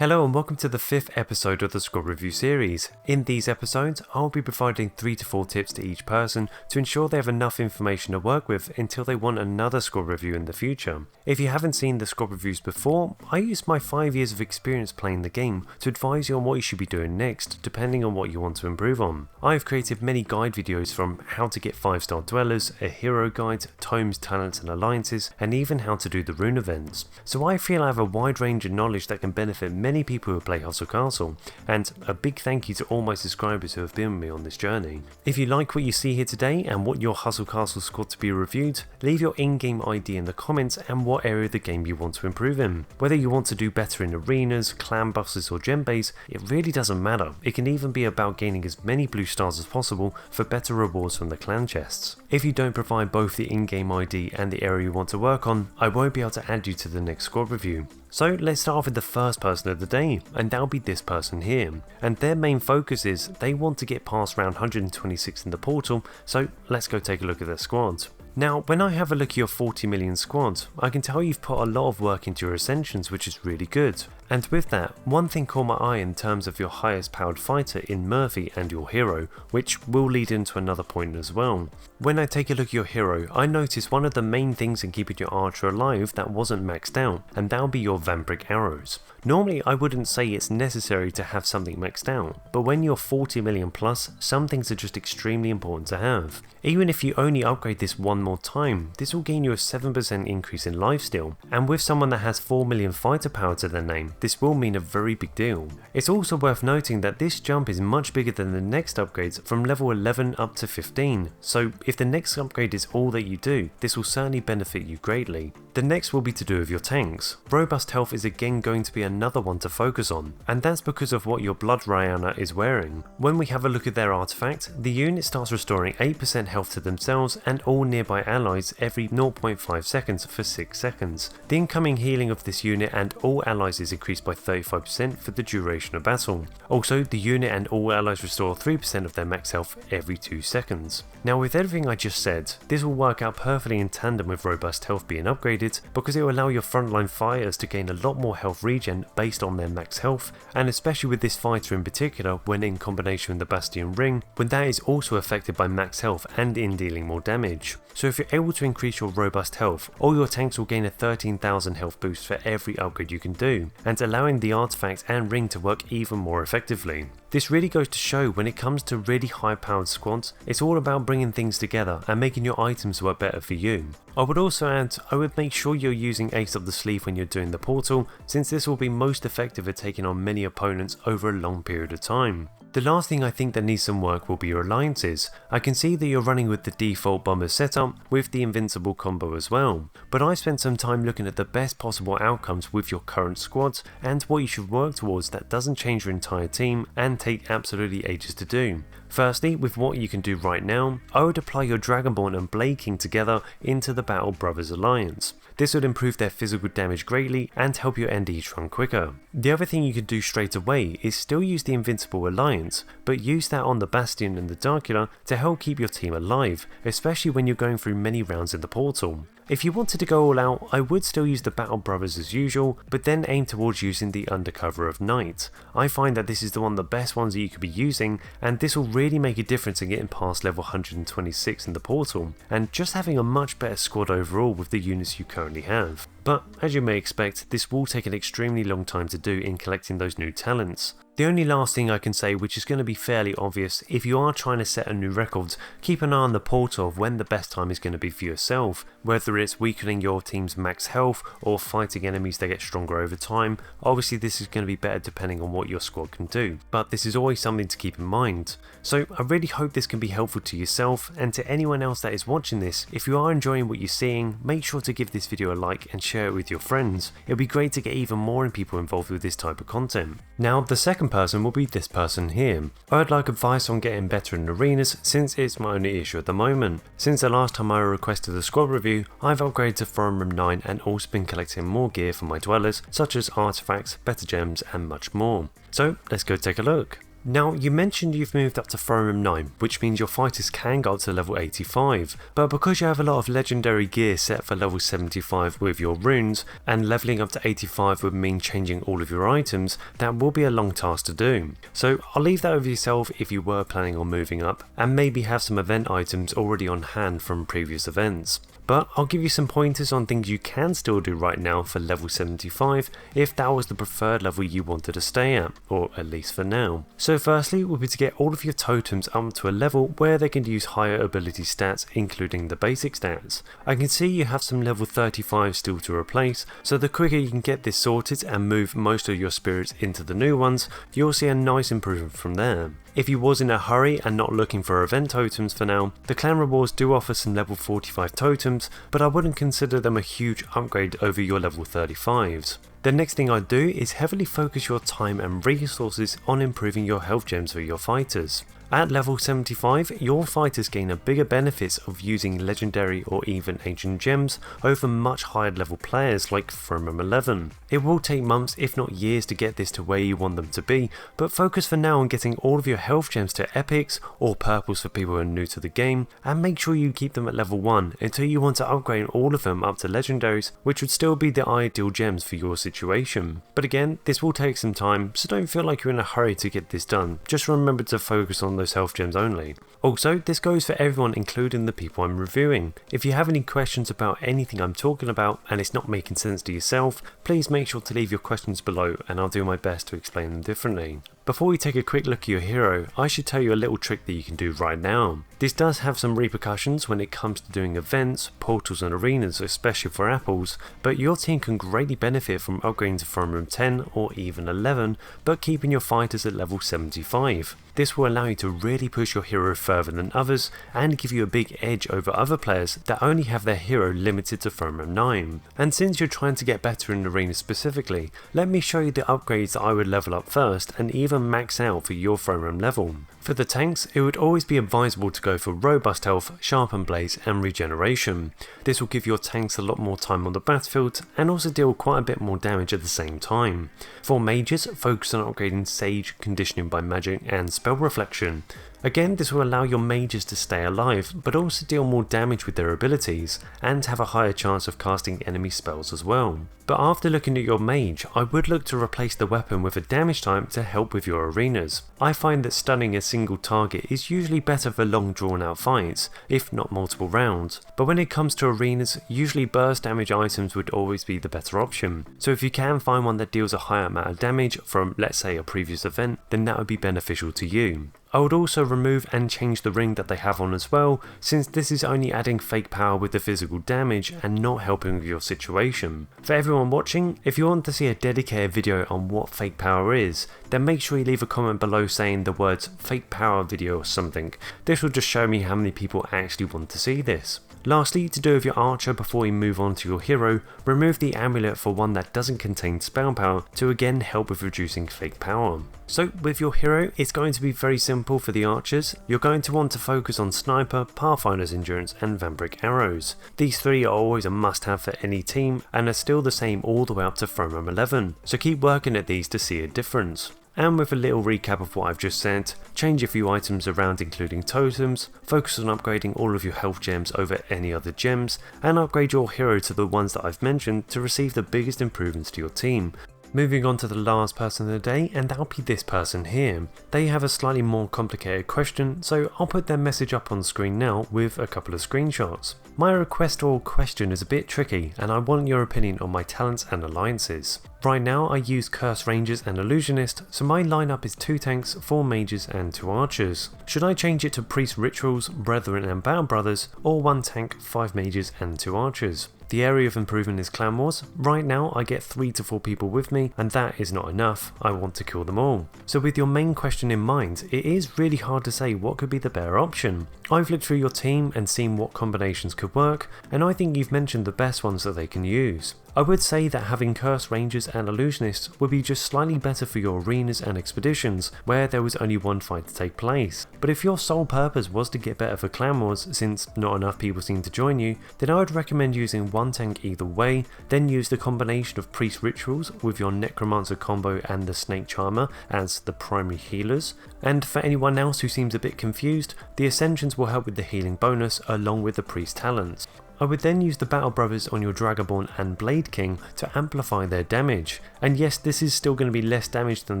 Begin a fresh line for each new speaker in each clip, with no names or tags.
Hello and welcome to the 5th episode of the Squad Review series. In these episodes, I'll be providing 3 to 4 tips to each person to ensure they have enough information to work with until they want another squad review in the future. If you haven't seen the squad reviews before, I used my 5 years of experience playing the game to advise you on what you should be doing next, depending on what you want to improve on. I've created many guide videos from how to get 5-star dwellers, a hero guide, tomes, talents and alliances, and even how to do the rune events. So I feel I have a wide range of knowledge that can benefit many people who play Hustle Castle, and a big thank you to all my subscribers who have been with me on this journey. If you like what you see here today and want your Hustle Castle squad to be reviewed, leave your in-game ID in the comments and what area of the game you want to improve in. Whether you want to do better in arenas, clan bosses or gem bays, it really doesn't matter. It can even be about gaining as many blue stars as possible for better rewards from the clan chests. If you don't provide both the in-game ID and the area you want to work on, I won't be able to add you to the next squad review. So let's start off with the first person of the day, and that'll be this person here. And their main focus is they want to get past round 126 in the portal, so let's go take a look at their squad. Now, when I have a look at your 40 million squad, I can tell you've put a lot of work into your Ascensions, which is really good. And with that, one thing caught my eye in terms of your highest powered fighter in Murphy and your hero, which will lead into another point as well. When I take a look at your hero, I noticed one of the main things in keeping your archer alive that wasn't maxed out, and that'll be your vampiric arrows. Normally I wouldn't say it's necessary to have something maxed out, but when you're 40 million plus, some things are just extremely important to have. Even if you only upgrade this one more time, this will gain you a 7% increase in lifesteal, and with someone that has 4 million fighter power to their name, this will mean a very big deal. It's also worth noting that this jump is much bigger than the next upgrades from level 11 up to 15, so if the next upgrade is all that you do, this will certainly benefit you greatly. The next will be to do with your tanks. Robust health is again going to be another one to focus on, and that's because of what your Blood Rihanna is wearing. When we have a look at their artifact, the unit starts restoring 8% health to themselves and all nearby allies every 0.5 seconds for 6 seconds. The incoming healing of this unit and all allies is increased by 35% for the duration of battle. Also, the unit and all allies restore 3% of their max health every 2 seconds. Now with everything I just said, this will work out perfectly in tandem with robust health being upgraded, because it will allow your frontline fighters to gain a lot more health regen based on their max health, and especially with this fighter in particular when in combination with the Bastion Ring, when that is also affected by max health and in dealing more damage. So if you're able to increase your robust health, all your tanks will gain a 13,000 health boost for every upgrade you can do, and allowing the artifact and ring to work even more effectively. This really goes to show when it comes to really high powered squads, it's all about bringing things together and making your items work better for you. I would also add, I would make sure you're using Ace up the sleeve when you're doing the portal, since this will be most effective at taking on many opponents over a long period of time. The last thing I think that needs some work will be your alliances. I can see that you're running with the default bomber setup with the invincible combo as well, but I spent some time looking at the best possible outcomes with your current squad and what you should work towards that doesn't change your entire team and take absolutely ages to do. Firstly, with what you can do right now, I would apply your Dragonborn and Blade King together into the Battle Brothers alliance. This would improve their physical damage greatly and help you end each run quicker. The other thing you can do straight away is still use the Invincible Alliance, but use that on the Bastion and the Darkula to help keep your team alive, especially when you're going through many rounds in the portal. If you wanted to go all out, I would still use the Battle Brothers as usual, but then aim towards using the Undercover of Night. I find that this is one of the best ones that you could be using, and this will really make a difference in getting past level 126 in the portal, and just having a much better squad overall with the units you currently have. But as you may expect, this will take an extremely long time to do in collecting those new talents. The only last thing I can say, which is going to be fairly obvious, if you are trying to set a new record, keep an eye on the portal of when the best time is going to be for yourself, whether it's weakening your team's max health or fighting enemies that get stronger over time. Obviously this is going to be better depending on what your squad can do, but this is always something to keep in mind. So I really hope this can be helpful to yourself and to anyone else that is watching this. If you are enjoying what you're seeing, make sure to give this video a like and share it with your friends. It'll be great to get even more people involved with this type of content. Now the second person will be this person here. I would like advice on getting better in arenas since it's my only issue at the moment. Since the last time I requested a squad review, I've upgraded to Throne Room 9 and also been collecting more gear for my dwellers such as artifacts, better gems and much more. So let's go take a look. Now, you mentioned you've moved up to Throne Room 9, which means your fighters can go up to level 85, but because you have a lot of legendary gear set for level 75 with your runes, and leveling up to 85 would mean changing all of your items, that will be a long task to do. So I'll leave that with yourself if you were planning on moving up, and maybe have some event items already on hand from previous events. But I'll give you some pointers on things you can still do right now for level 75 if that was the preferred level you wanted to stay at, or at least for now. So firstly would be to get all of your totems up to a level where they can use higher ability stats, including the basic stats. I can see you have some level 35 still to replace, so the quicker you can get this sorted and move most of your spirits into the new ones, you'll see a nice improvement from there. If you was in a hurry and not looking for event totems for now, the clan rewards do offer some level 45 totems, but I wouldn't consider them a huge upgrade over your level 35s. The next thing I'd do is heavily focus your time and resources on improving your health gems for your fighters. At level 75, your fighters gain a bigger benefits of using legendary or even ancient gems over much higher level players like Throne Room 11. It will take months if not years to get this to where you want them to be, but focus for now on getting all of your health gems to epics or purples for people who are new to the game, and make sure you keep them at level 1 until you want to upgrade all of them up to legendaries, which would still be the ideal gems for your situation. But again, this will take some time, so don't feel like you're in a hurry to get this done, just remember to focus on those health gems only. Also, this goes for everyone including the people I'm reviewing. If you have any questions about anything I'm talking about and it's not making sense to yourself, please make sure to leave your questions below and I'll do my best to explain them differently. Before we take a quick look at your hero, I should tell you a little trick that you can do right now. This does have some repercussions when it comes to doing events, portals and arenas, especially for apples, but your team can greatly benefit from upgrading to Throne Room 10 or even 11, but keeping your fighters at level 75. This will allow you to really push your hero further than others and give you a big edge over other players that only have their hero limited to Throne Room 9. And since you're trying to get better in arenas specifically, let me show you the upgrades that I would level up first and even max out for your Throne Room level. For the tanks, it would always be advisable to go for robust health, sharpened blades and regeneration. This will give your tanks a lot more time on the battlefield and also deal quite a bit more damage at the same time. For mages, focus on upgrading Sage, Conditioning by Magic and Spell Reflection. Again, this will allow your mages to stay alive, but also deal more damage with their abilities, and have a higher chance of casting enemy spells as well. But after looking at your mage, I would look to replace the weapon with a damage type to help with your arenas. I find that stunning a single target is usually better for long drawn out fights, if not multiple rounds, but when it comes to arenas, usually burst damage items would always be the better option. So if you can find one that deals a higher amount of damage from, let's say, a previous event, then that would be beneficial to you. I would also remove and change the ring that they have on as well, since this is only adding fake power with the physical damage and not helping with your situation. For everyone watching, if you want to see a dedicated video on what fake power is, then make sure you leave a comment below saying the words fake power video or something. This will just show me how many people actually want to see this. Lastly, to do with your archer before you move on to your hero, remove the amulet for one that doesn't contain spell power to again help with reducing fake power. So with your hero, it's going to be very simple for the archers. You're going to want to focus on Sniper, Pathfinder's Endurance and Vampiric Arrows. These three are always a must have for any team and are still the same all the way up to Throne Room 11, so keep working at these to see a difference. And with a little recap of what I've just said, change a few items around including totems, focus on upgrading all of your health gems over any other gems, and upgrade your hero to the ones that I've mentioned to receive the biggest improvements to your team. Moving on to the last person of the day, and that'll be this person here. They have a slightly more complicated question, so I'll put their message up on screen now with a couple of screenshots. My request or question is a bit tricky, and I want your opinion on my talents and alliances. Right now I use Curse Rangers and Illusionist, so my lineup is 2 tanks, 4 mages and 2 archers. Should I change it to Priest Rituals, Brethren and Battle Brothers, or 1 tank, 5 mages and 2 archers? The area of improvement is Clan Wars. Right now I get 3 to 4 people with me, and that is not enough. I want to kill them all. So with your main question in mind, it is really hard to say what could be the better option. I've looked through your team and seen what combinations could work, and I think you've mentioned the best ones that they can use. I would say that having Cursed Rangers and Illusionists would be just slightly better for your arenas and expeditions, where there was only one fight to take place. But if your sole purpose was to get better for Clan Wars, since not enough people seem to join you, then I would recommend using one tank either way, then use the combination of Priest Rituals with your Necromancer combo and the Snake Charmer as the primary healers. And for anyone else who seems a bit confused, the Ascensions will help with the healing bonus along with the Priest talents. I would then use the Battle Brothers on your Dragonborn and Blade King to amplify their damage. And yes, this is still going to be less damage than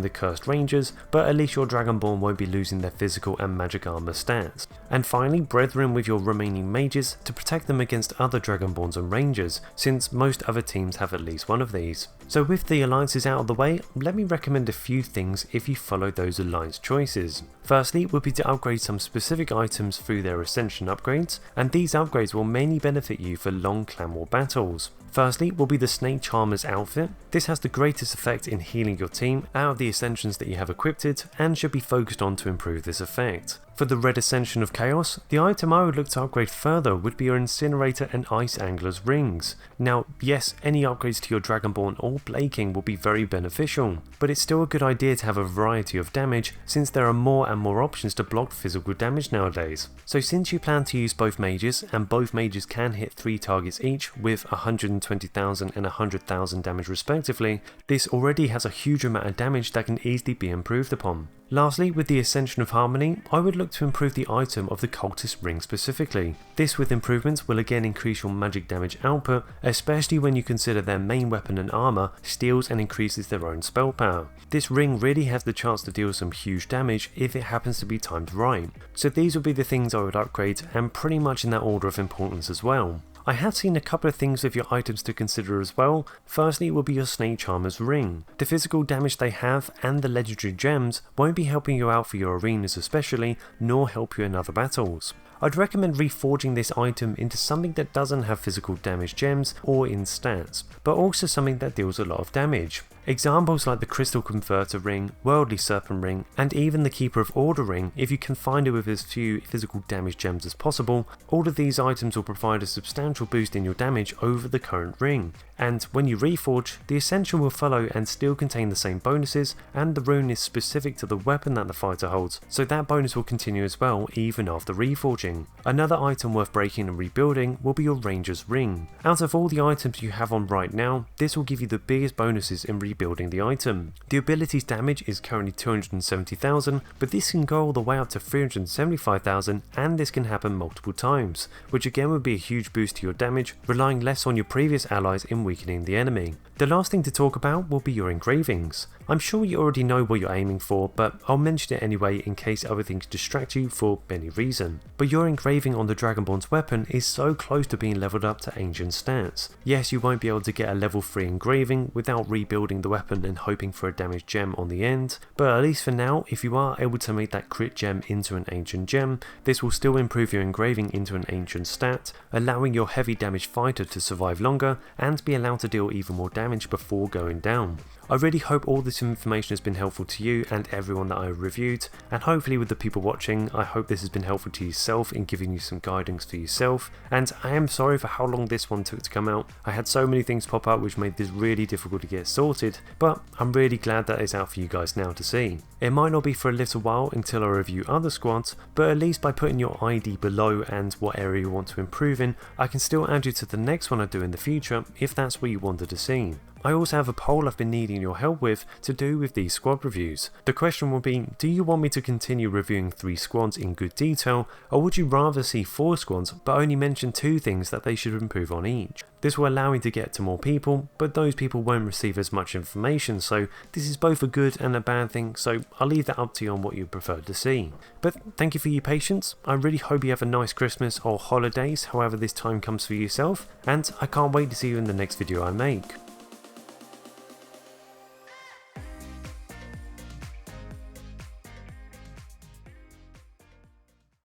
the Cursed Rangers, but at least your Dragonborn won't be losing their physical and magic armor stats. And finally, Brethren with your remaining mages to protect them against other Dragonborns and Rangers, since most other teams have at least one of these. So with the alliances out of the way, let me recommend a few things if you follow those alliance choices. Firstly would be to upgrade some specific items through their Ascension upgrades, and these upgrades will mainly benefit you for long Clan War battles. Firstly will be the Snake Charmer's outfit. This has the greatest effect in healing your team out of the Ascensions that you have equipped and should be focused on to improve this effect. For the Red Ascension of Chaos, the item I would look to upgrade further would be your Incinerator and Ice Angler's rings. Now yes, any upgrades to your Dragonborn or Blade King will be very beneficial, but it's still a good idea to have a variety of damage since there are more and more options to block physical damage nowadays. So since you plan to use both mages, and both mages can hit 3 targets each with 120,000 and 100,000 damage respectively, this already has a huge amount of damage that can easily be improved upon. Lastly, with the Ascension of Harmony, I would look to improve the item of the Cultist Ring specifically. This with improvements will again increase your magic damage output, especially when you consider their main weapon and armor steals and increases their own spell power. This ring really has the chance to deal some huge damage if it happens to be timed right. So these would be the things I would upgrade, and pretty much in that order of importance as well. I have seen a couple of things with your items to consider as well. Firstly will be your Snake Charmer's ring. The physical damage they have and the legendary gems won't be helping you out for your arenas especially, nor help you in other battles. I'd recommend reforging this item into something that doesn't have physical damage gems or in stats, but also something that deals a lot of damage. Examples like the Crystal Converter ring, Worldly Serpent ring, and even the Keeper of Order ring if you can find it with as few physical damage gems as possible. All of these items will provide a substantial boost in your damage over the current ring. And when you reforge, the Ascension will follow and still contain the same bonuses, and the rune is specific to the weapon that the fighter holds, so that bonus will continue as well even after reforging. Another item worth breaking and rebuilding will be your Ranger's ring. Out of all the items you have on right now, this will give you the biggest bonuses in rebuilding the item. The ability's damage is currently 270,000, but this can go all the way up to 375,000, and this can happen multiple times, which again would be a huge boost to your damage, relying less on your previous allies in weakening the enemy. The last thing to talk about will be your engravings. I'm sure you already know what you're aiming for, but I'll mention it anyway in case other things distract you for any reason. But your engraving on the Dragonborn's weapon is so close to being leveled up to ancient stats. Yes, you won't be able to get a level 3 engraving without rebuilding the weapon and hoping for a damaged gem on the end, but at least for now, if you are able to make that crit gem into an ancient gem, this will still improve your engraving into an ancient stat, allowing your heavy damage fighter to survive longer and be allowed to deal even more damage before going down. I really hope all this information has been helpful to you and everyone that I reviewed, and hopefully with the people watching, I hope this has been helpful to yourself in giving you some guidance for yourself. And I am sorry for how long this one took to come out. I had so many things pop up which made this really difficult to get sorted, but I'm really glad that it's out for you guys now to see. It might not be for a little while until I review other squads, but at least by putting your ID below and what area you want to improve in, I can still add you to the next one I do in the future if that's what you wanted to see. I also have a poll I've been needing your help with to do with these squad reviews. The question will be, do you want me to continue reviewing 3 squads in good detail, or would you rather see 4 squads but only mention 2 things that they should improve on each? This will allow me to get to more people, but those people won't receive as much information, so this is both a good and a bad thing, so I'll leave that up to you on what you prefer to see. But thank you for your patience. I really hope you have a nice Christmas or holidays, however this time comes for yourself, and I can't wait to see you in the next video I make.